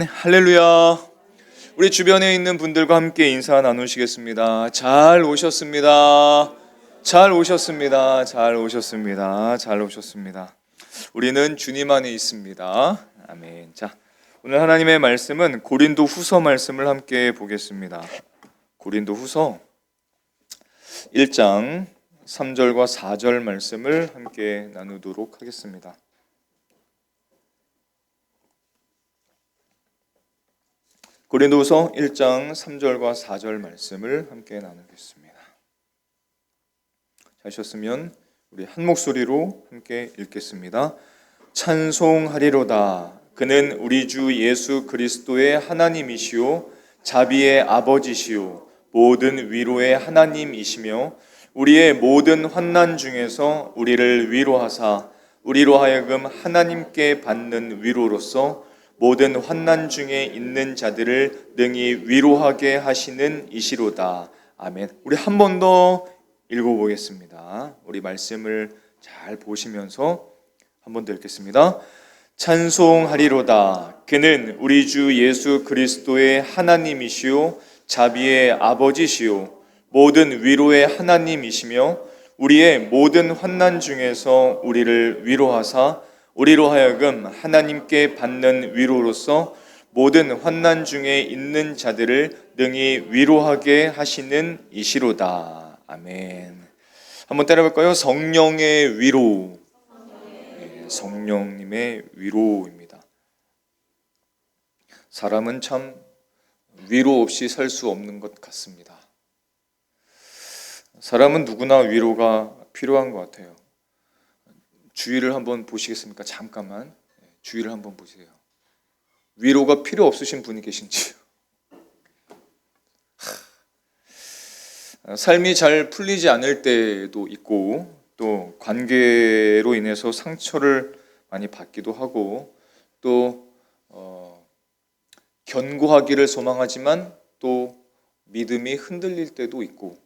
할렐루야. 우리 주변에 있는 분들과 함께 인사 나누시겠습니다. 잘 오셨습니다. 잘 오셨습니다. 잘 오셨습니다. 잘 오셨습니다. 우리는 주님 안에 있습니다. 아멘. 자, 오늘 하나님의 말씀은 고린도 후서 말씀을 함께 보겠습니다. 고린도 후서 1장 3절과 4절 말씀을 함께 나누도록 하겠습니다. 고린도후서 1장 3절과 4절 말씀을 함께 나누겠습니다. 하셨으면 우리 한 목소리로 함께 읽겠습니다. 찬송하리로다. 그는 우리 주 예수 그리스도의 하나님이시요 자비의 아버지시요 모든 위로의 하나님이시며 우리의 모든 환난 중에서 우리를 위로하사 우리로 하여금 하나님께 받는 위로로서 모든 환난 중에 있는 자들을 능히 위로하게 하시는 이시로다. 아멘. 우리 한 번 더 읽어보겠습니다. 우리 말씀을 잘 보시면서 한 번 더 읽겠습니다. 찬송하리로다. 그는 우리 주 예수 그리스도의 하나님이시요 자비의 아버지시요 모든 위로의 하나님이시며 우리의 모든 환난 중에서 우리를 위로하사 우리로 하여금 하나님께 받는 위로로서 모든 환난 중에 있는 자들을 능히 위로하게 하시는 이시로다. 아멘. 한번 따라해볼까요? 성령의 위로. 성령님의 위로입니다. 사람은 참 위로 없이 살 수 없는 것 같습니다. 사람은 누구나 위로가 필요한 것 같아요. 주위를 한번 보시겠습니까? 잠깐만 주위를 한번 보세요. 위로가 필요 없으신 분이 계신지요? 삶이 잘 풀리지 않을 때도 있고 또 관계로 인해서 상처를 많이 받기도 하고 또 견고하기를 소망하지만 또 믿음이 흔들릴 때도 있고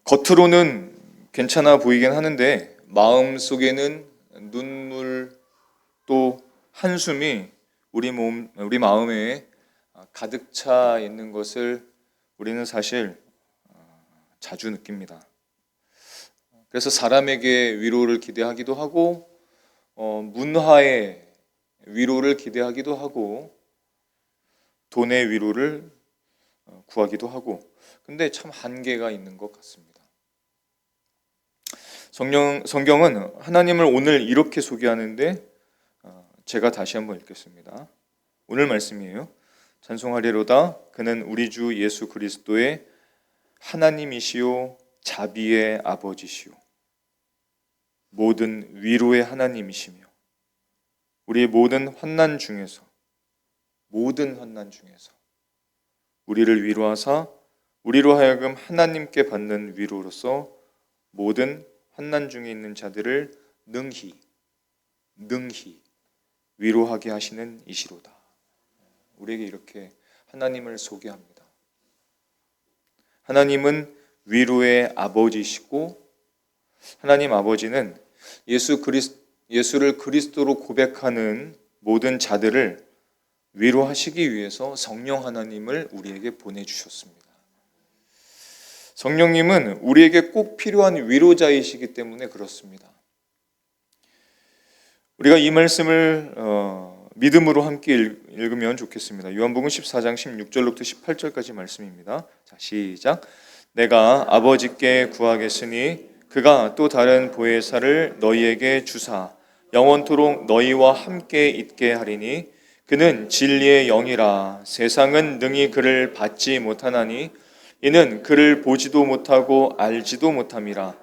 겉으로는 괜찮아 보이긴 하는데 마음속에는 눈물 또 한숨이 우리 마음에 가득 차 있는 것을 우리는 사실 자주 느낍니다. 그래서 사람에게 위로를 기대하기도 하고 문화의 위로를 기대하기도 하고 돈의 위로를 구하기도 하고 근데 참 한계가 있는 것 같습니다. 성경은 하나님을 오늘 이렇게 소개하는데 제가 다시 한번 읽겠습니다. 오늘 말씀이에요. 찬송하리로다. 그는 우리 주 예수 그리스도의 하나님이시요 자비의 아버지시요 모든 위로의 하나님이시며 우리의 모든 환난 중에서 우리를 위로하사 우리로 하여금 하나님께 받는 위로로서 모든 환난 중에 있는 자들을 능히 위로하게 하시는 이시로다. 우리에게 이렇게 하나님을 소개합니다. 하나님은 위로의 아버지시고 하나님 아버지는 예수를 그리스도로 고백하는 모든 자들을 위로하시기 위해서 성령 하나님을 우리에게 보내주셨습니다. 성령님은 우리에게 꼭 필요한 위로자이시기 때문에 그렇습니다. 우리가 이 말씀을 믿음으로 함께 읽으면 좋겠습니다. 요한복음 14장 16절부터 18절까지 말씀입니다. 자, 시작. 내가 아버지께 구하겠으니 그가 또 다른 보혜사를 너희에게 주사 영원토록 너희와 함께 있게 하리니 그는 진리의 영이라. 세상은 능히 그를 받지 못하나니 이는 그를 보지도 못하고 알지도 못함이라.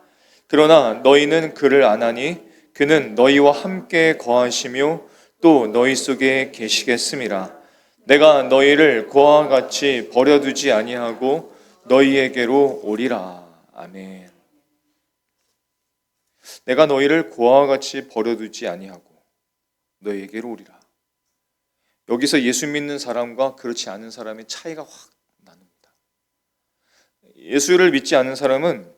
그러나 너희는 그를 아나니 그는 너희와 함께 거하시며 또 너희 속에 계시겠음이라. 내가 너희를 고아와 같이 버려두지 아니하고 너희에게로 오리라. 아멘. 내가 너희를 고아와 같이 버려두지 아니하고 너희에게로 오리라. 여기서 예수 믿는 사람과 그렇지 않은 사람의 차이가 확 나눕니다. 예수를 믿지 않은 사람은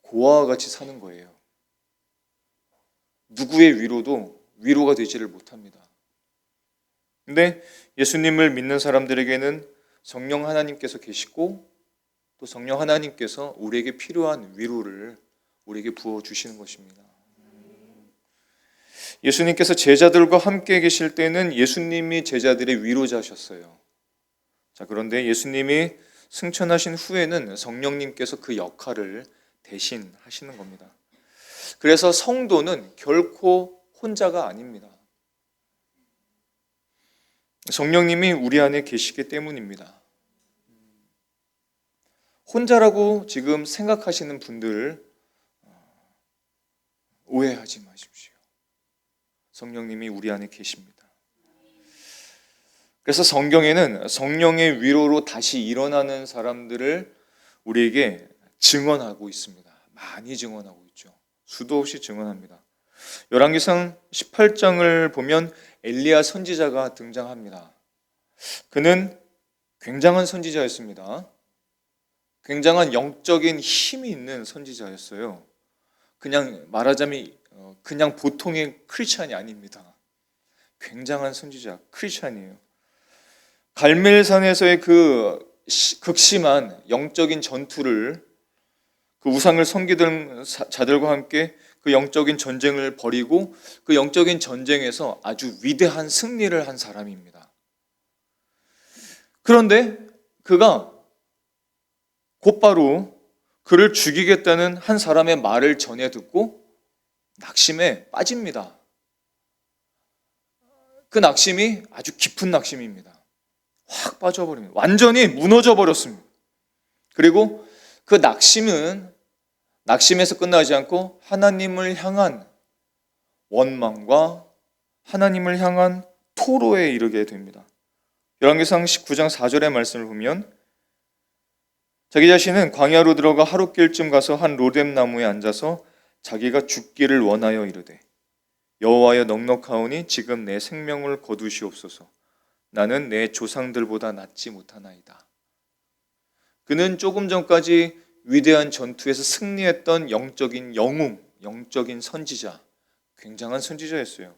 고아와 같이 사는 거예요. 누구의 위로도 위로가 되지를 못합니다. 근데 예수님을 믿는 사람들에게는 성령 하나님께서 계시고 또 성령 하나님께서 우리에게 필요한 위로를 우리에게 부어주시는 것입니다. 예수님께서 제자들과 함께 계실 때는 예수님이 제자들의 위로자셨어요. 자, 그런데 예수님이 승천하신 후에는 성령님께서 그 역할을 대신하시는 겁니다. 그래서 성도는 결코 혼자가 아닙니다. 성령님이 우리 안에 계시기 때문입니다. 혼자라고 지금 생각하시는 분들 오해하지 마십시오. 성령님이 우리 안에 계십니다. 그래서 성경에는 성령의 위로로 다시 일어나는 사람들을 우리에게 증언하고 있습니다. 많이 증언하고 있죠. 수도 없이 증언합니다. 열왕기상 18장을 보면 엘리야 선지자가 등장합니다. 그는 굉장한 선지자였습니다. 굉장한 영적인 힘이 있는 선지자였어요. 그냥 말하자면 그냥 보통의 크리스찬이 아닙니다. 굉장한 선지자, 크리스찬이에요. 갈멜산에서의 그 극심한 영적인 전투를 그 우상을 섬기던 자들과 함께 그 영적인 전쟁을 벌이고 그 영적인 전쟁에서 아주 위대한 승리를 한 사람입니다. 그런데 그가 곧바로 그를 죽이겠다는 한 사람의 말을 전해 듣고 낙심에 빠집니다. 그 낙심이 아주 깊은 낙심입니다. 확 빠져버립니다. 완전히 무너져 버렸습니다. 그리고 그 낙심에서 끝나지 않고 하나님을 향한 원망과 하나님을 향한 토로에 이르게 됩니다. 열왕기상 19장 4절의 말씀을 보면 자기 자신은 광야로 들어가 하룻길쯤 가서 한 로뎀 나무에 앉아서 자기가 죽기를 원하여 이르되 여호와여 넉넉하오니 지금 내 생명을 거두시옵소서. 나는 내 조상들보다 낫지 못하나이다. 그는 조금 전까지 위대한 전투에서 승리했던 영적인 영웅, 영적인 선지자, 굉장한 선지자였어요.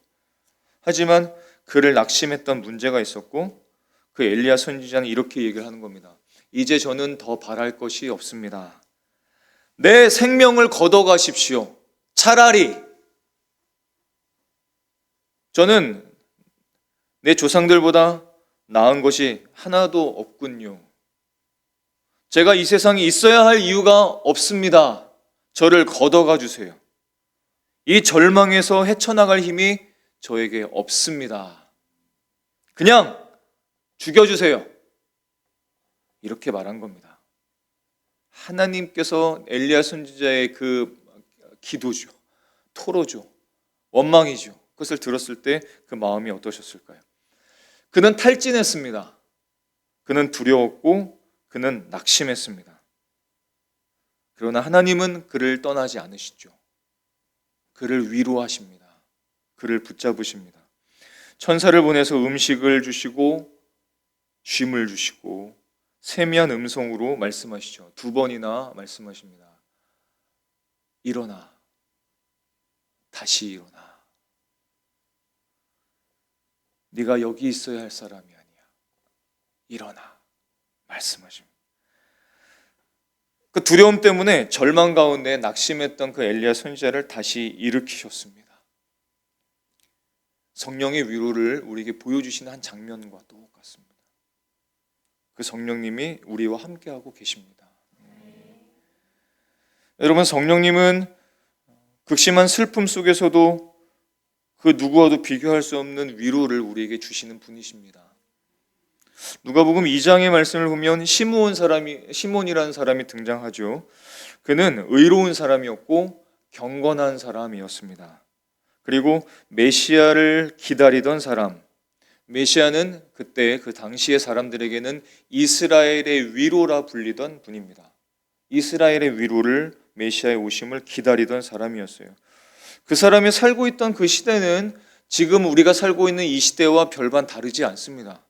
하지만 그를 낙심했던 문제가 있었고 그 엘리야 선지자는 이렇게 얘기를 하는 겁니다. 이제 저는 더 바랄 것이 없습니다. 내 생명을 걷어가십시오. 차라리 저는 내 조상들보다 나은 것이 하나도 없군요. 제가 이 세상에 있어야 할 이유가 없습니다. 저를 걷어가 주세요. 이 절망에서 헤쳐나갈 힘이 저에게 없습니다. 그냥 죽여주세요. 이렇게 말한 겁니다. 하나님께서 엘리야 선지자의 그 기도죠, 토로죠, 원망이죠. 그것을 들었을 때 그 마음이 어떠셨을까요? 그는 탈진했습니다. 그는 두려웠고 그는 낙심했습니다. 그러나 하나님은 그를 떠나지 않으시죠. 그를 위로하십니다. 그를 붙잡으십니다. 천사를 보내서 음식을 주시고 쉼을 주시고 세미한 음성으로 말씀하시죠. 2번이나 말씀하십니다. 일어나. 다시 일어나. 네가 여기 있어야 할 사람이 아니야. 일어나. 말씀하십니다. 그 두려움 때문에 절망 가운데 낙심했던 그 엘리야 선지자를 다시 일으키셨습니다. 성령의 위로를 우리에게 보여주시는 한 장면과 똑같습니다. 그 성령님이 우리와 함께하고 계십니다. 여러분, 성령님은 극심한 슬픔 속에서도 그 누구와도 비교할 수 없는 위로를 우리에게 주시는 분이십니다. 누가복음 2장의 말씀을 보면 시몬이라는 사람이 등장하죠. 그는 의로운 사람이었고 경건한 사람이었습니다. 그리고 메시아를 기다리던 사람, 메시아는 그때 그 당시의 사람들에게는 이스라엘의 위로라 불리던 분입니다. 이스라엘의 위로를, 메시아의 오심을 기다리던 사람이었어요. 그 사람이 살고 있던 그 시대는 지금 우리가 살고 있는 이 시대와 별반 다르지 않습니다.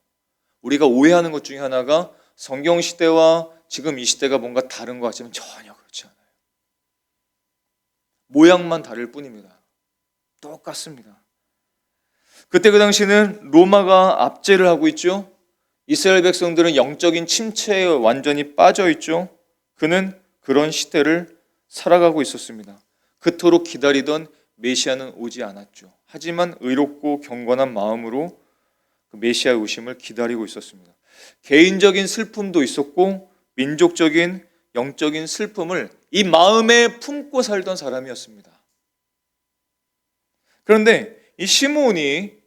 우리가 오해하는 것 중에 하나가 성경 시대와 지금 이 시대가 뭔가 다른 것 같지만 전혀 그렇지 않아요. 모양만 다를 뿐입니다. 똑같습니다. 그때 그 당시는 로마가 압제를 하고 있죠. 이스라엘 백성들은 영적인 침체에 완전히 빠져 있죠. 그는 그런 시대를 살아가고 있었습니다. 그토록 기다리던 메시아는 오지 않았죠. 하지만 의롭고 경건한 마음으로 그 메시아의 오심을 기다리고 있었습니다. 개인적인 슬픔도 있었고 민족적인 영적인 슬픔을 이 마음에 품고 살던 사람이었습니다. 그런데 이 시므온이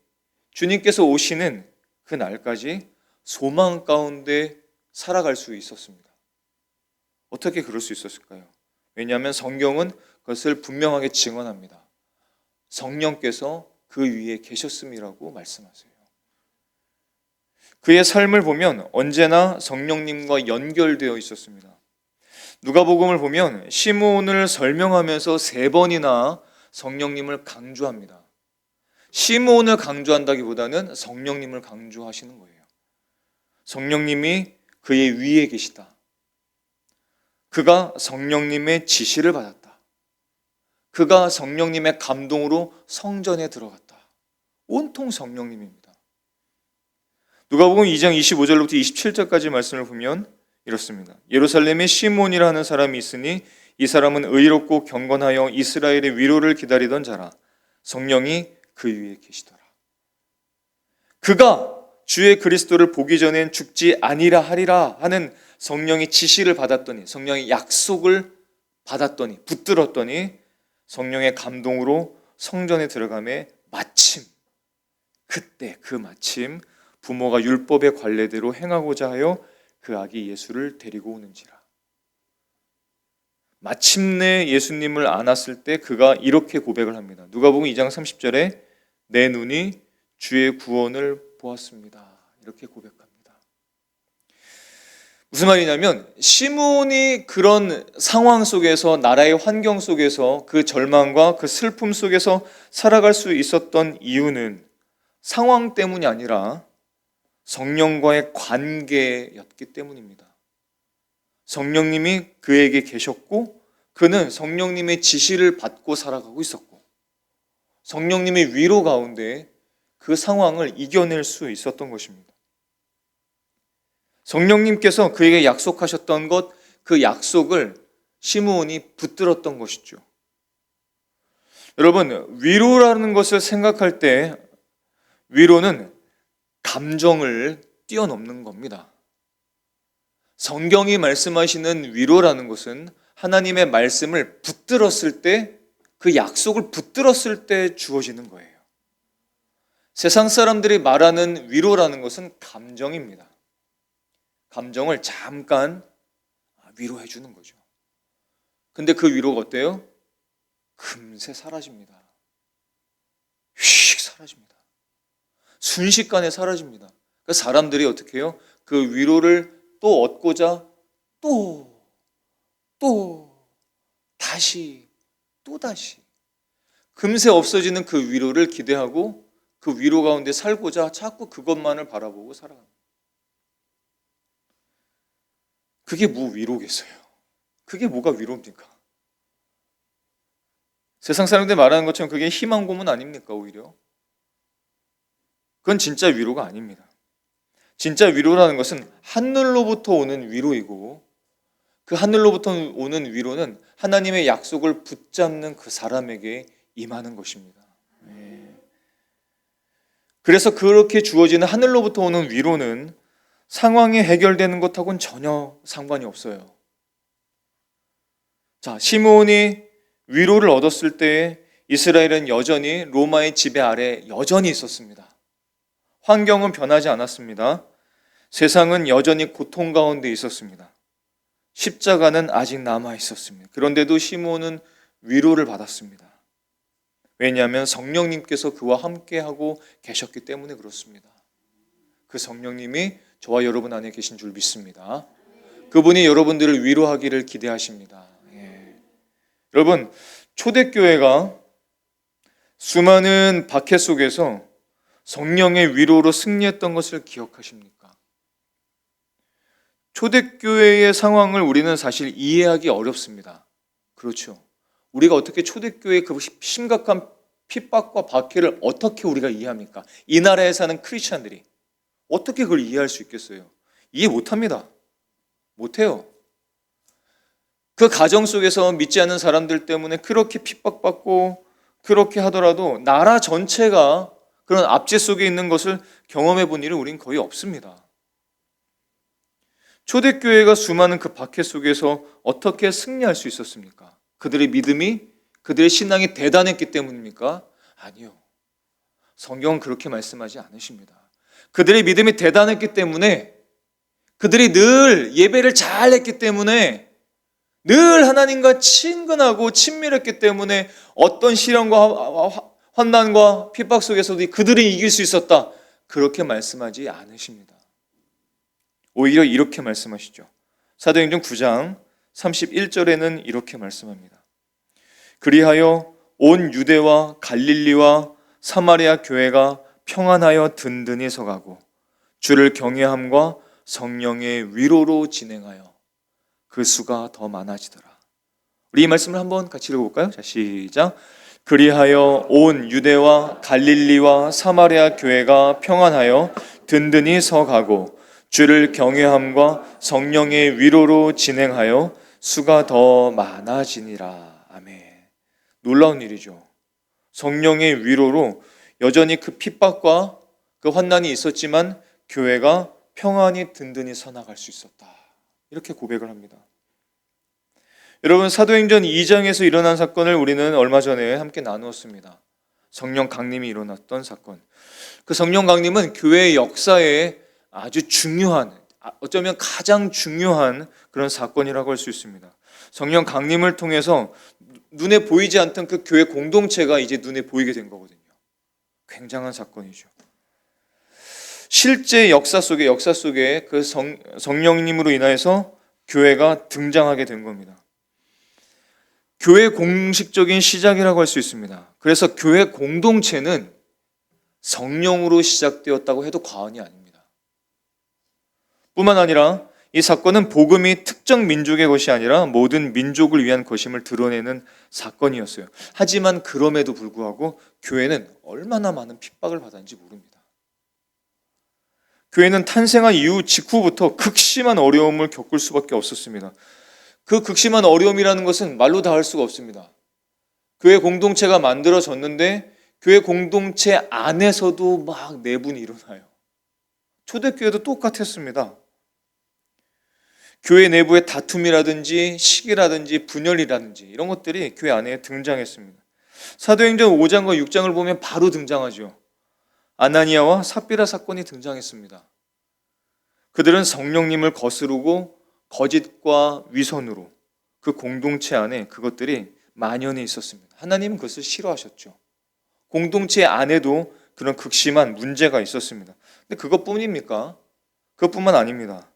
주님께서 오시는 그 날까지 소망 가운데 살아갈 수 있었습니다. 어떻게 그럴 수 있었을까요? 왜냐하면 성경은 그것을 분명하게 증언합니다. 성령께서 그 위에 계셨음이라고 말씀하세요. 그의 삶을 보면 언제나 성령님과 연결되어 있었습니다. 누가복음을 보면 시므온을 설명하면서 3번이나 성령님을 강조합니다. 시므온을 강조한다기보다는 성령님을 강조하시는 거예요. 성령님이 그의 위에 계시다. 그가 성령님의 지시를 받았다. 그가 성령님의 감동으로 성전에 들어갔다. 온통 성령님입니다. 누가복음 2장 25절부터 27절까지 말씀을 보면 이렇습니다. 예루살렘에 시므온이라 하는 사람이 있으니 이 사람은 의롭고 경건하여 이스라엘의 위로를 기다리던 자라. 성령이 그 위에 계시더라. 그가 주의 그리스도를 보기 전엔 죽지 아니라 하리라 하는 성령의 지시를 받았더니, 성령의 약속을 받았더니, 붙들었더니 성령의 감동으로 성전에 들어가매 마침, 그때 그 마침 부모가 율법의 관례대로 행하고자 하여 그 아기 예수를 데리고 오는지라. 마침내 예수님을 안았을 때 그가 이렇게 고백을 합니다. 누가복음 2장 30절에 내 눈이 주의 구원을 보았습니다. 이렇게 고백합니다. 무슨 말이냐면 시므온이 그런 상황 속에서, 나라의 환경 속에서, 그 절망과 그 슬픔 속에서 살아갈 수 있었던 이유는 상황 때문이 아니라 성령과의 관계였기 때문입니다. 성령님이 그에게 계셨고 그는 성령님의 지시를 받고 살아가고 있었고 성령님의 위로 가운데 그 상황을 이겨낼 수 있었던 것입니다. 성령님께서 그에게 약속하셨던 것, 그 약속을 시므온이 붙들었던 것이죠. 여러분, 위로라는 것을 생각할 때 위로는 감정을 뛰어넘는 겁니다. 성경이 말씀하시는 위로라는 것은 하나님의 말씀을 붙들었을 때, 그 약속을 붙들었을 때 주어지는 거예요. 세상 사람들이 말하는 위로라는 것은 감정입니다. 감정을 잠깐 위로해 주는 거죠. 근데 그 위로가 어때요? 금세 사라집니다. 휙 사라집니다. 순식간에 사라집니다. 그러니까 사람들이 어떻게 해요? 그 위로를 또 얻고자 다시 금세 없어지는 그 위로를 기대하고 그 위로 가운데 살고자 자꾸 그것만을 바라보고 살아갑니다. 그게 뭐 위로겠어요? 그게 뭐가 위로입니까? 세상 사람들이 말하는 것처럼 그게 희망 고문 아닙니까? 오히려 그건 진짜 위로가 아닙니다. 진짜 위로라는 것은 하늘로부터 오는 위로이고 그 하늘로부터 오는 위로는 하나님의 약속을 붙잡는 그 사람에게 임하는 것입니다. 그래서 그렇게 주어지는 하늘로부터 오는 위로는 상황이 해결되는 것하고는 전혀 상관이 없어요. 자, 시므온이 위로를 얻었을 때 이스라엘은 여전히 로마의 지배 아래 여전히 있었습니다. 환경은 변하지 않았습니다. 세상은 여전히 고통 가운데 있었습니다. 십자가는 아직 남아 있었습니다. 그런데도 시므온은 위로를 받았습니다. 왜냐하면 성령님께서 그와 함께하고 계셨기 때문에 그렇습니다. 그 성령님이 저와 여러분 안에 계신 줄 믿습니다. 그분이 여러분들을 위로하기를 기대하십니다. 여러분, 초대교회가 수많은 박해 속에서 성령의 위로로 승리했던 것을 기억하십니까? 초대교회의 상황을 우리는 사실 이해하기 어렵습니다. 그렇죠. 우리가 어떻게 초대교회의 그 심각한 핍박과 박해를 어떻게 우리가 이해합니까? 이 나라에 사는 크리스찬들이 어떻게 그걸 이해할 수 있겠어요? 이해 못합니다. 못해요. 그 가정 속에서 믿지 않는 사람들 때문에 그렇게 핍박받고 그렇게 하더라도 나라 전체가 그런 압제 속에 있는 것을 경험해 본 일은 우린 거의 없습니다. 초대교회가 수많은 그 박해 속에서 어떻게 승리할 수 있었습니까? 그들의 믿음이, 그들의 신앙이 대단했기 때문입니까? 아니요. 성경은 그렇게 말씀하지 않으십니다. 그들의 믿음이 대단했기 때문에, 그들이 늘 예배를 잘했기 때문에, 늘 하나님과 친근하고 친밀했기 때문에 어떤 시련과 환난과 핍박 속에서도 그들이 이길 수 있었다. 그렇게 말씀하지 않으십니다. 오히려 이렇게 말씀하시죠. 사도행전 9장 31절에는 이렇게 말씀합니다. 그리하여 온 유대와 갈릴리와 사마리아 교회가 평안하여 든든히 서가고 주를 경외함과 성령의 위로로 진행하여 그 수가 더 많아지더라. 우리 이 말씀을 한번 같이 읽어볼까요? 자, 시작. 그리하여 온 유대와 갈릴리와 사마리아 교회가 평안하여 든든히 서가고 주를 경외함과 성령의 위로로 진행하여 수가 더 많아지니라. 아멘. 놀라운 일이죠. 성령의 위로로 여전히 그 핍박과 그 환난이 있었지만 교회가 평안히 든든히 서나갈 수 있었다. 이렇게 고백을 합니다. 여러분, 사도행전 2장에서 일어난 사건을 우리는 얼마 전에 함께 나누었습니다. 성령 강림이 일어났던 사건. 그 성령 강림은 교회의 역사에 아주 중요한, 어쩌면 가장 중요한 그런 사건이라고 할 수 있습니다. 성령 강림을 통해서 눈에 보이지 않던 그 교회 공동체가 이제 눈에 보이게 된 거거든요. 굉장한 사건이죠. 실제 역사 속에 그 성령님으로 인하여서 교회가 등장하게 된 겁니다. 교회 공식적인 시작이라고 할 수 있습니다. 그래서 교회 공동체는 성령으로 시작되었다고 해도 과언이 아닙니다. 뿐만 아니라 이 사건은 복음이 특정 민족의 것이 아니라 모든 민족을 위한 것임을 드러내는 사건이었어요. 하지만 그럼에도 불구하고 교회는 얼마나 많은 핍박을 받았는지 모릅니다. 교회는 탄생한 이후 직후부터 극심한 어려움을 겪을 수밖에 없었습니다. 그 극심한 어려움이라는 것은 말로 다 할 수가 없습니다. 교회 공동체가 만들어졌는데 교회 공동체 안에서도 막 내분이 일어나요. 초대교회도 똑같았습니다. 교회 내부의 다툼이라든지 시기라든지 분열이라든지 이런 것들이 교회 안에 등장했습니다. 사도행전 5장과 6장을 보면 바로 등장하죠. 아나니아와 삽비라 사건이 등장했습니다. 그들은 성령님을 거스르고 거짓과 위선으로 그 공동체 안에 그것들이 만연해 있었습니다. 하나님은 그것을 싫어하셨죠. 공동체 안에도 그런 극심한 문제가 있었습니다. 근데 그것뿐입니까? 그것뿐만 아닙니다.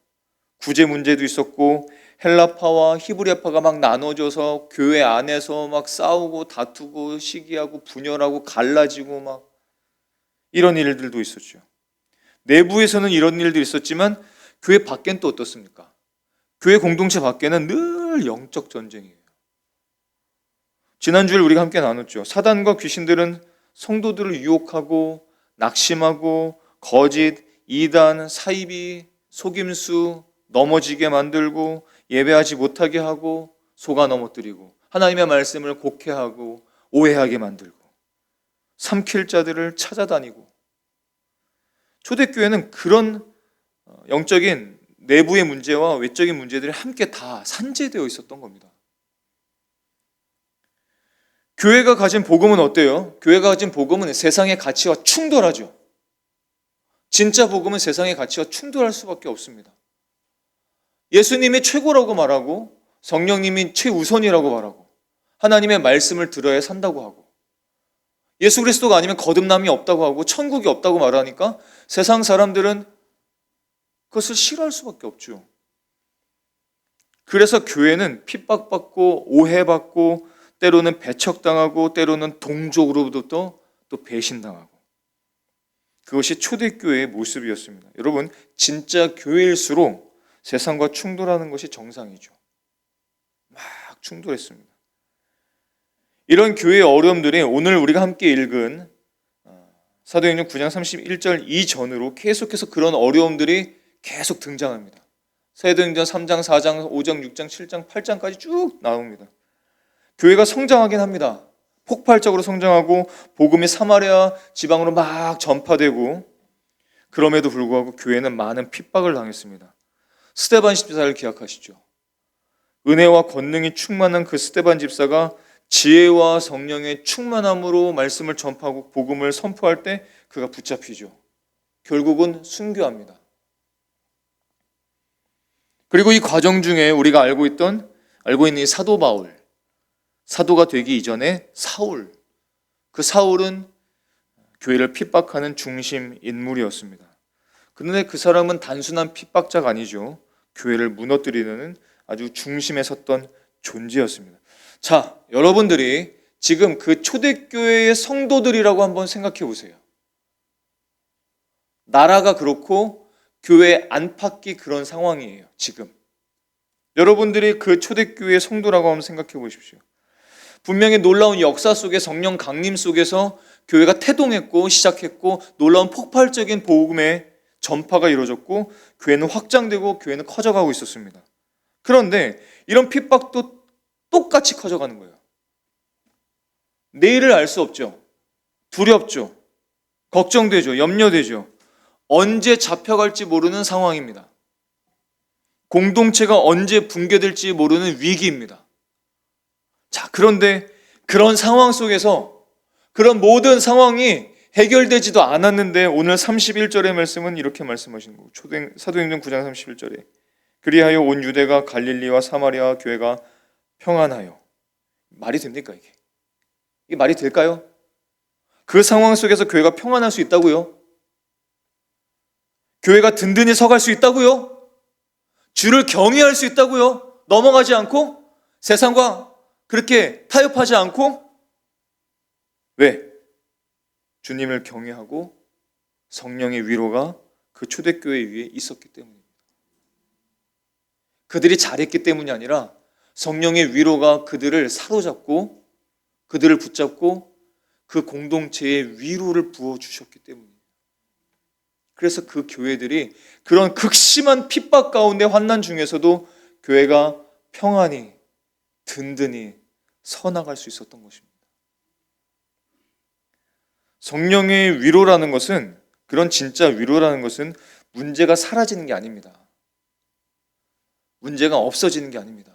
구제 문제도 있었고 헬라파와 히브리파가 막 나눠져서 교회 안에서 막 싸우고 다투고 시기하고 분열하고 갈라지고 막 이런 일들도 있었죠. 내부에서는 이런 일들이 있었지만 교회 밖엔 또 어떻습니까? 교회 공동체 밖에는 늘 영적 전쟁이에요. 지난주에 우리가 함께 나눴죠. 사단과 귀신들은 성도들을 유혹하고 낙심하고 거짓, 이단, 사이비, 속임수, 넘어지게 만들고 예배하지 못하게 하고 속아 넘어뜨리고 하나님의 말씀을 곡해하고 오해하게 만들고 삼킬 자들을 찾아다니고 초대교회는 그런 영적인 내부의 문제와 외적인 문제들이 함께 다 산재되어 있었던 겁니다. 교회가 가진 복음은 어때요? 교회가 가진 복음은 세상의 가치와 충돌하죠. 진짜 복음은 세상의 가치와 충돌할 수밖에 없습니다. 예수님이 최고라고 말하고 성령님이 최우선이라고 말하고 하나님의 말씀을 들어야 산다고 하고 예수 그리스도가 아니면 거듭남이 없다고 하고 천국이 없다고 말하니까 세상 사람들은 그것을 싫어할 수밖에 없죠. 그래서 교회는 핍박받고 오해받고 때로는 배척당하고 때로는 동족으로부터 또 배신당하고 그것이 초대교회의 모습이었습니다. 여러분, 진짜 교회일수록 세상과 충돌하는 것이 정상이죠. 막 충돌했습니다. 이런 교회의 어려움들이 오늘 우리가 함께 읽은 사도행전 9장 31절 이전으로 계속해서 그런 어려움들이 계속 등장합니다. 사도행전 3장, 4장, 5장, 6장, 7장, 8장까지 쭉 나옵니다. 교회가 성장하긴 합니다. 폭발적으로 성장하고 복음이 사마리아 지방으로 막 전파되고, 그럼에도 불구하고 교회는 많은 핍박을 당했습니다. 스데반 집사를 기억하시죠? 은혜와 권능이 충만한 그 스데반 집사가 지혜와 성령의 충만함으로 말씀을 전파하고 복음을 선포할 때 그가 붙잡히죠. 결국은 순교합니다. 그리고 이 과정 중에 우리가 알고 있는 이 사도 바울, 사도가 되기 이전에 사울, 그 사울은 교회를 핍박하는 중심 인물이었습니다. 그런데 그 사람은 단순한 핍박자가 아니죠. 교회를 무너뜨리는 아주 중심에 섰던 존재였습니다. 자, 여러분들이 지금 그 초대교회의 성도들이라고 한번 생각해 보세요. 나라가 그렇고 교회 안팎이 그런 상황이에요. 지금 여러분들이 그 초대교회의 성도라고 한번 생각해 보십시오. 분명히 놀라운 역사 속에, 성령 강림 속에서 교회가 태동했고 시작했고, 놀라운 폭발적인 복음의 전파가 이루어졌고, 교회는 확장되고 교회는 커져가고 있었습니다. 그런데 이런 핍박도 똑같이 커져가는 거예요. 내일을 알 수 없죠. 두렵죠. 걱정되죠. 염려되죠. 언제 잡혀갈지 모르는 상황입니다. 공동체가 언제 붕괴될지 모르는 위기입니다. 자, 그런데 그런 상황 속에서 그런 모든 상황이 해결되지도 않았는데 오늘 31절의 말씀은 이렇게 말씀하시는 거고, 사도행전 9장 31절에 그리하여 온 유대가 갈릴리와 사마리아 교회가 평안하여. 말이 됩니까 이게? 이게 말이 될까요? 그 상황 속에서 교회가 평안할 수 있다고요? 교회가 든든히 서갈 수 있다고요? 주를 경외할 수 있다고요? 넘어가지 않고? 세상과 그렇게 타협하지 않고? 왜? 주님을 경외하고 성령의 위로가 그 초대교회 위에 있었기 때문입니다. 그들이 잘했기 때문이 아니라 성령의 위로가 그들을 사로잡고 그들을 붙잡고 그 공동체에 위로를 부어주셨기 때문입니다. 그래서 그 교회들이 그런 극심한 핍박 가운데 환난 중에서도 교회가 평안히 든든히 서나갈 수 있었던 것입니다. 성령의 위로라는 것은, 그런 진짜 위로라는 것은 문제가 사라지는 게 아닙니다. 문제가 없어지는 게 아닙니다.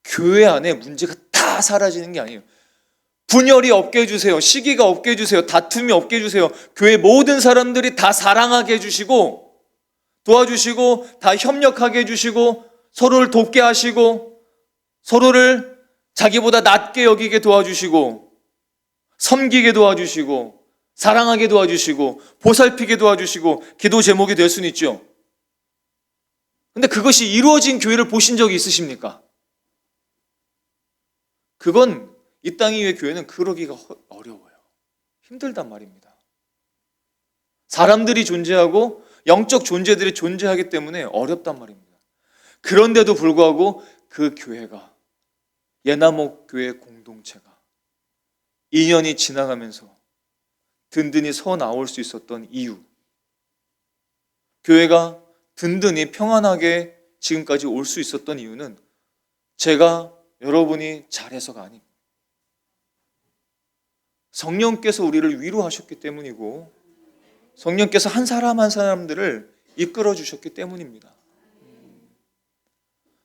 교회 안에 문제가 다 사라지는 게 아니에요. 분열이 없게 해주세요. 시기가 없게 해주세요. 다툼이 없게 해주세요. 교회 모든 사람들이 다 사랑하게 해주시고 도와주시고 다 협력하게 해주시고 서로를 돕게 하시고 서로를 자기보다 낮게 여기게 도와주시고 섬기게 도와주시고 사랑하게 도와주시고 보살피게 도와주시고 기도 제목이 될 수는 있죠. 근데 그것이 이루어진 교회를 보신 적이 있으십니까? 그건 이 땅 위의 교회는 그러기가 어려워요. 힘들단 말입니다. 사람들이 존재하고 영적 존재들이 존재하기 때문에 어렵단 말입니다. 그런데도 불구하고 그 교회가, 예나목 교회 공동체가 2년이 지나가면서 든든히 서 나올 수 있었던 이유, 교회가 든든히 평안하게 지금까지 올 수 있었던 이유는 제가, 여러분이 잘해서가 아닙니다. 성령께서 우리를 위로하셨기 때문이고 성령께서 한 사람 한 사람들을 이끌어 주셨기 때문입니다.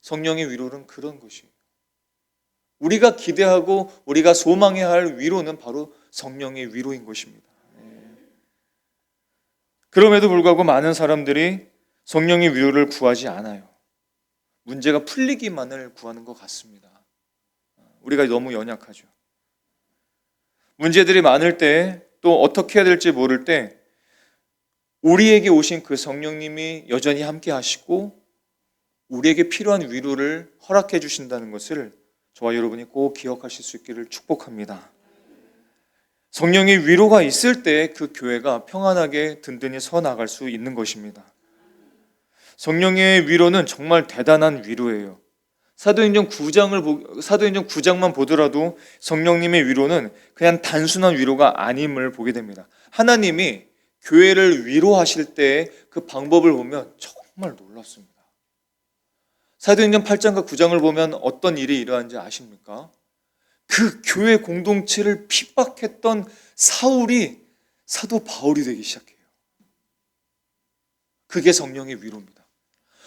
성령의 위로는 그런 것이에요. 우리가 기대하고 우리가 소망해야 할 위로는 바로 성령의 위로인 것입니다. 그럼에도 불구하고 많은 사람들이 성령의 위로를 구하지 않아요. 문제가 풀리기만을 구하는 것 같습니다. 우리가 너무 연약하죠. 문제들이 많을 때, 또 어떻게 해야 될지 모를 때 우리에게 오신 그 성령님이 여전히 함께 하시고 우리에게 필요한 위로를 허락해 주신다는 것을 저와 여러분이 꼭 기억하실 수 있기를 축복합니다. 성령의 위로가 있을 때 그 교회가 평안하게 든든히 서 나갈 수 있는 것입니다. 성령의 위로는 정말 대단한 위로예요. 사도행전 9장만 보더라도 성령님의 위로는 그냥 단순한 위로가 아님을 보게 됩니다. 하나님이 교회를 위로하실 때 그 방법을 보면 정말 놀랍습니다. 사도행전 8장과 9장을 보면 어떤 일이 일어난지 아십니까? 그 교회 공동체를 핍박했던 사울이 사도 바울이 되기 시작해요. 그게 성령의 위로입니다.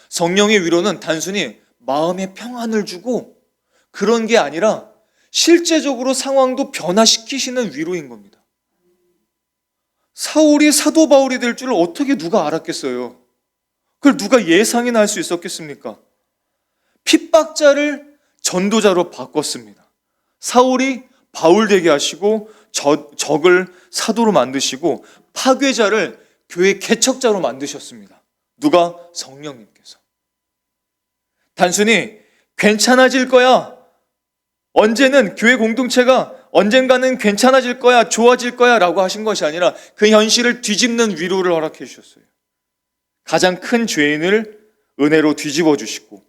성령의 위로는 단순히 마음의 평안을 주고 그런 게 아니라 실제적으로 상황도 변화시키시는 위로인 겁니다. 사울이 사도 바울이 될 줄 어떻게 누가 알았겠어요? 그걸 누가 예상이나 할 수 있었겠습니까? 핍박자를 전도자로 바꿨습니다. 사울이 바울 되게 하시고 적을 사도로 만드시고 파괴자를 교회 개척자로 만드셨습니다. 누가? 성령님께서. 단순히 괜찮아질 거야, 교회 공동체가 언젠가는 괜찮아질 거야, 좋아질 거야 라고 하신 것이 아니라 그 현실을 뒤집는 위로를 허락해 주셨어요. 가장 큰 죄인을 은혜로 뒤집어 주시고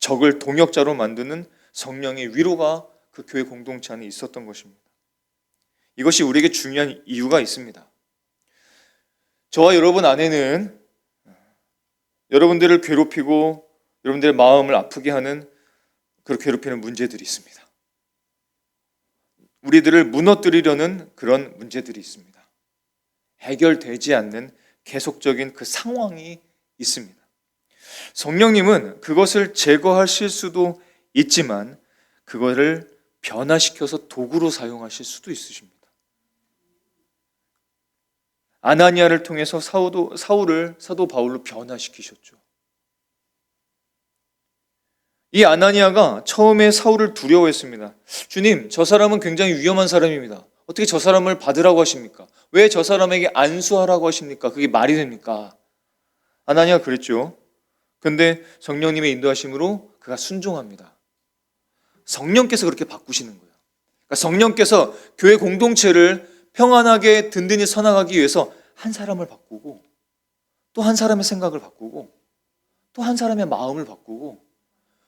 적을 동역자로 만드는 성령의 위로가 그 교회 공동체 안에 있었던 것입니다. 이것이 우리에게 중요한 이유가 있습니다. 저와 여러분 안에는 여러분들을 괴롭히고 여러분들의 마음을 아프게 하는 그런 괴롭히는 문제들이 있습니다. 우리들을 무너뜨리려는 그런 문제들이 있습니다. 해결되지 않는 계속적인 그 상황이 있습니다. 성령님은 그것을 제거하실 수도 있지만 그것을 변화시켜서 도구로 사용하실 수도 있으십니다. 아나니아를 통해서 사울을 사도 바울로 변화시키셨죠. 이 아나니아가 처음에 사울을 두려워했습니다. 주님, 저 사람은 굉장히 위험한 사람입니다. 어떻게 저 사람을 받으라고 하십니까? 왜 저 사람에게 안수하라고 하십니까? 그게 말이 됩니까? 아나니아가 그랬죠. 근데 성령님의 인도하심으로 그가 순종합니다. 성령께서 그렇게 바꾸시는 거예요. 그러니까 성령께서 교회 공동체를 평안하게 든든히 서나가기 위해서 한 사람을 바꾸고 또 한 사람의 생각을 바꾸고 또 한 사람의 마음을 바꾸고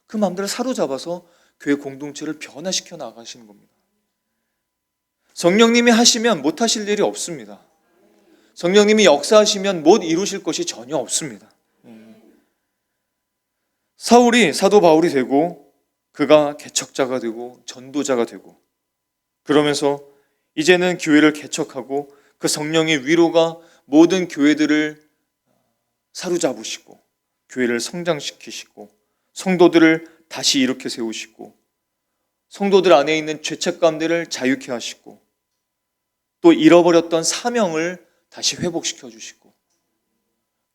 그 마음들을 사로잡아서 교회 공동체를 변화시켜 나가시는 겁니다. 성령님이 하시면 못 하실 일이 없습니다. 성령님이 역사하시면 못 이루실 것이 전혀 없습니다. 사울이 사도 바울이 되고 그가 개척자가 되고 전도자가 되고 그러면서 이제는 교회를 개척하고 그 성령의 위로가 모든 교회들을 사로잡으시고 교회를 성장시키시고 성도들을 다시 일으켜 세우시고 성도들 안에 있는 죄책감들을 자유케 하시고 또 잃어버렸던 사명을 다시 회복시켜 주시고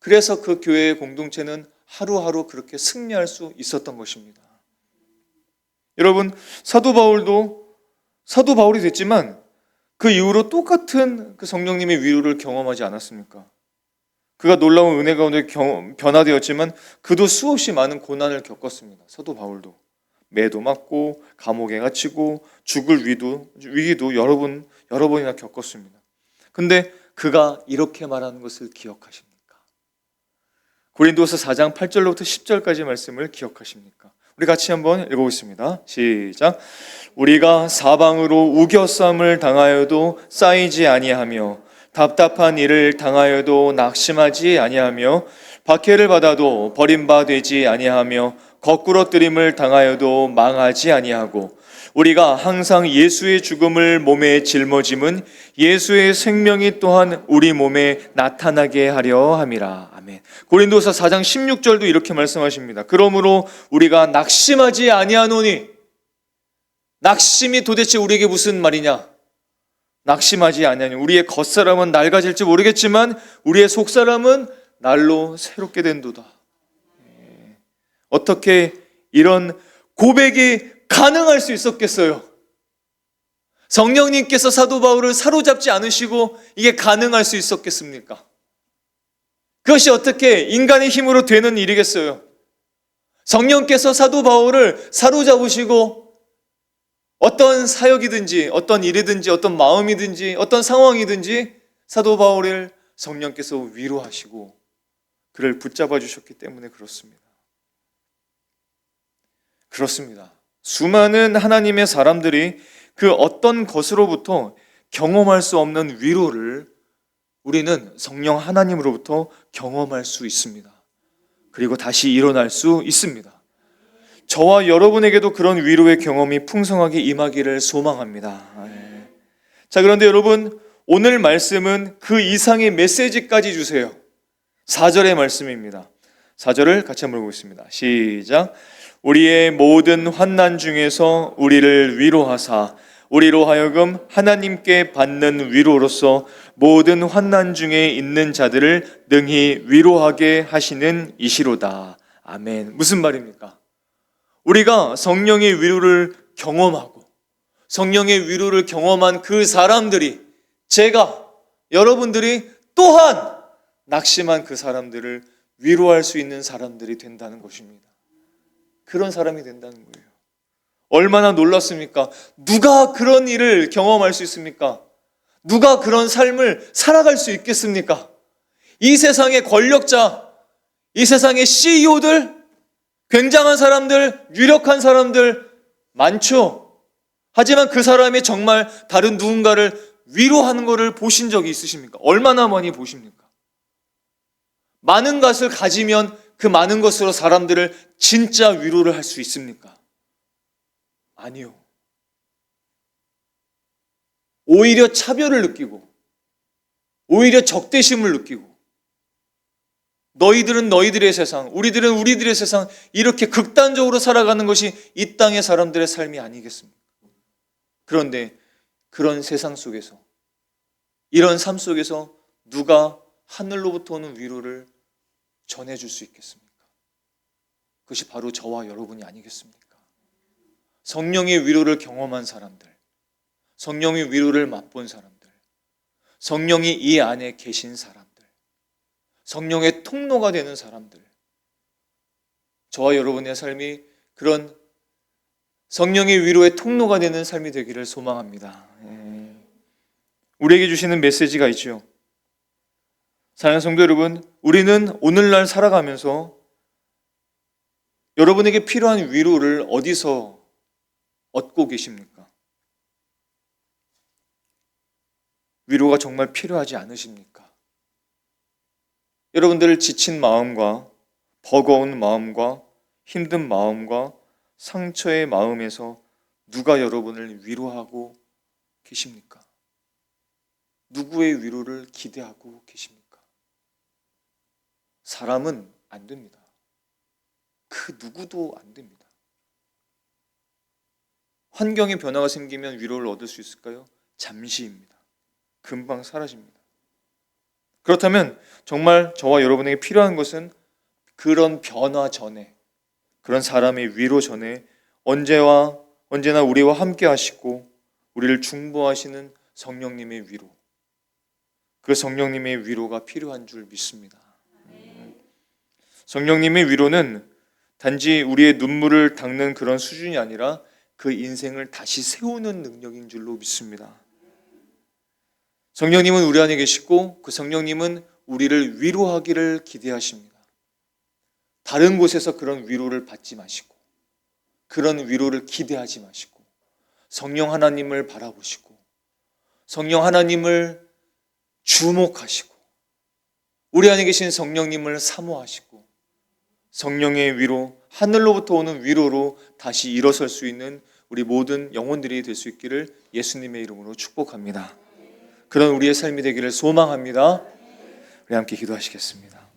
그래서 그 교회의 공동체는 하루하루 그렇게 승리할 수 있었던 것입니다. 여러분, 사도 바울이 됐지만 그 이후로 똑같은 그 성령님의 위로를 경험하지 않았습니까? 그가 놀라운 은혜 가운데 변화되었지만 그도 수없이 많은 고난을 겪었습니다. 사도 바울도 매도 맞고 감옥에 갇히고 죽을 위기도 여러 번이나 겪었습니다. 근데 그가 이렇게 말하는 것을 기억하십니까? 고린도서 4장 8절로부터 10절까지 말씀을 기억하십니까? 우리 같이 한번 읽어보겠습니다. 시작. 우리가 사방으로 우겨쌈을 당하여도 쌓이지 아니하며 답답한 일을 당하여도 낙심하지 아니하며 박해를 받아도 버림받지 아니하며 거꾸러뜨림을 당하여도 망하지 아니하고 우리가 항상 예수의 죽음을 몸에 짊어짐은 예수의 생명이 또한 우리 몸에 나타나게 하려 함이라. 아멘. 고린도서 4장 16절도 이렇게 말씀하십니다. 그러므로 우리가 낙심하지 아니하노니, 낙심이 도대체 우리에게 무슨 말이냐? 낙심하지 아니하니 우리의 겉사람은 낡아질지 모르겠지만 우리의 속사람은 날로 새롭게 된도다. 어떻게 이런 고백이 가능할 수 있었겠어요? 성령님께서 사도 바울을 사로잡지 않으시고 이게 가능할 수 있었겠습니까? 그것이 어떻게 인간의 힘으로 되는 일이겠어요? 성령께서 사도 바울을 사로잡으시고 어떤 사역이든지 어떤 일이든지 어떤 마음이든지 어떤 상황이든지 사도 바울을 성령께서 위로하시고 그를 붙잡아 주셨기 때문에 그렇습니다. 그렇습니다. 수많은 하나님의 사람들이 그 어떤 것으로부터 경험할 수 없는 위로를 우리는 성령 하나님으로부터 경험할 수 있습니다. 그리고 다시 일어날 수 있습니다. 저와 여러분에게도 그런 위로의 경험이 풍성하게 임하기를 소망합니다. 자, 그런데 여러분, 오늘 말씀은 그 이상의 메시지까지 주세요. 4절의 말씀입니다. 4절을 같이 한번 보겠습니다. 시작. 우리의 모든 환난 중에서 우리를 위로하사 우리로 하여금 하나님께 받는 위로로서 모든 환난 중에 있는 자들을 능히 위로하게 하시는 이시로다. 아멘. 무슨 말입니까? 우리가 성령의 위로를 경험하고 성령의 위로를 경험한 그 사람들이, 제가, 여러분들이 또한 낙심한 그 사람들을 위로할 수 있는 사람들이 된다는 것입니다. 그런 사람이 된다는 거예요. 얼마나 놀랐습니까? 누가 그런 일을 경험할 수 있습니까? 누가 그런 삶을 살아갈 수 있겠습니까? 이 세상의 권력자, 이 세상의 CEO들, 굉장한 사람들, 유력한 사람들 많죠. 하지만 그 사람이 정말 다른 누군가를 위로하는 것을 보신 적이 있으십니까? 얼마나 많이 보십니까? 많은 것을 가지면 그 많은 것으로 사람들을 진짜 위로를 할 수 있습니까? 아니요. 오히려 차별을 느끼고, 오히려 적대심을 느끼고, 너희들은 너희들의 세상, 우리들은 우리들의 세상, 이렇게 극단적으로 살아가는 것이 이 땅의 사람들의 삶이 아니겠습니까? 그런데 그런 세상 속에서, 이런 삶 속에서 누가 하늘로부터 오는 위로를 전해줄 수 있겠습니까? 그것이 바로 저와 여러분이 아니겠습니까? 성령의 위로를 경험한 사람들, 성령의 위로를 맛본 사람들, 성령이 이 안에 계신 사람들, 성령의 통로가 되는 사람들, 저와 여러분의 삶이 그런 성령의 위로의 통로가 되는 삶이 되기를 소망합니다. 우리에게 주시는 메시지가 있죠. 사랑하는 성도 여러분, 우리는 오늘날 살아가면서 여러분에게 필요한 위로를 어디서 얻고 계십니까? 위로가 정말 필요하지 않으십니까? 여러분들 지친 마음과 버거운 마음과 힘든 마음과 상처의 마음에서 누가 여러분을 위로하고 계십니까? 누구의 위로를 기대하고 계십니까? 사람은 안 됩니다. 그 누구도 안 됩니다. 환경의 변화가 생기면 위로를 얻을 수 있을까요? 잠시입니다. 금방 사라집니다. 그렇다면 정말 저와 여러분에게 필요한 것은 그런 변화 전에, 그런 사람의 위로 전에 언제나 우리와 함께 하시고 우리를 중보하시는 성령님의 위로, 그 성령님의 위로가 필요한 줄 믿습니다. 성령님의 위로는 단지 우리의 눈물을 닦는 그런 수준이 아니라 그 인생을 다시 세우는 능력인 줄로 믿습니다. 성령님은 우리 안에 계시고 그 성령님은 우리를 위로하기를 기대하십니다. 다른 곳에서 그런 위로를 받지 마시고, 그런 위로를 기대하지 마시고, 성령 하나님을 바라보시고, 성령 하나님을 주목하시고, 우리 안에 계신 성령님을 사모하시고, 성령의 위로, 하늘로부터 오는 위로로 다시 일어설 수 있는 우리 모든 영혼들이 될 수 있기를 예수님의 이름으로 축복합니다. 그런 우리의 삶이 되기를 소망합니다. 우리 함께 기도하시겠습니다.